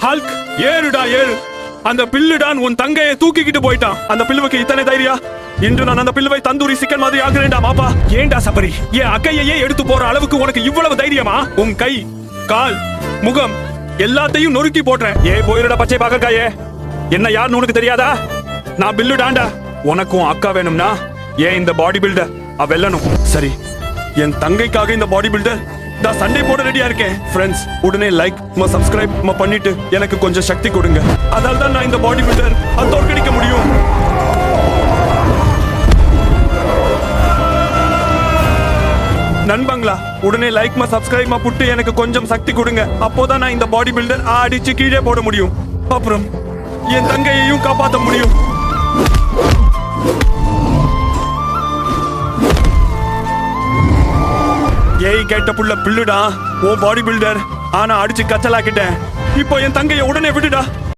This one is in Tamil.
ஹல்க் ஏறுடா ஏறு. அந்த பில்லுடான் உன் தங்கையை தூக்கிக்கிட்டு போயிட்டான். அந்த பில்லுவுக்கு இத்தனை தைரியா? இன்று நான் அந்த பில்லுவை தந்தூரி சிக்கன் மாதிரி ஆக்குறேன்டா மாப்பா. ஏன்டா சபரி, என் அக்கையே எடுத்து போற அளவுக்கு உனக்கு இவ்வளவு தைரியமா? உன் கை, கால், முகம் எல்லாத்தையும் நொறுக்கி போடுறேன். போயிருடா பச்சை பாக்கக்காயே. என்ன யாருன்னு உனக்கு தெரியாதா? நான் பில்லுடான்டா. உனக்கும் அக்கா வேணும்னா இந்த பாடி பில்டர் வெல்லணும். சரி, என் தங்கைக்காக இந்த பாடி பில்டர் நான் சண்டே போட ரெடியா இருக்கேன். ஃப்ரெண்ட்ஸ், உடனே லைக் சப்ஸ்கிரைப் பண்ணிட்டு எனக்கு கொஞ்சம் சக்தி கொடுங்க. அதால தான் நான் இந்த பாடி பில்டர் தோற்கடிக்க முடியும். நண்பங்களா, உடனே லைக் சப்ஸ்கிரைப் புட்டு எனக்கு கொஞ்சம் சக்தி கொடுங்க. அப்போதான் நான் இந்த பாடி பில்டர் அடிச்சு கீழே போட முடியும். அப்புறம் என் தங்கையையும் காப்பாற்ற முடியும். கேட்ட புள்ள பில்லுடா, ஓ பாடி பில்டர். ஆனா அடிச்சு கச்சலாக்கிட்டேன். இப்போ என் தங்கையை உடனே விடுடா.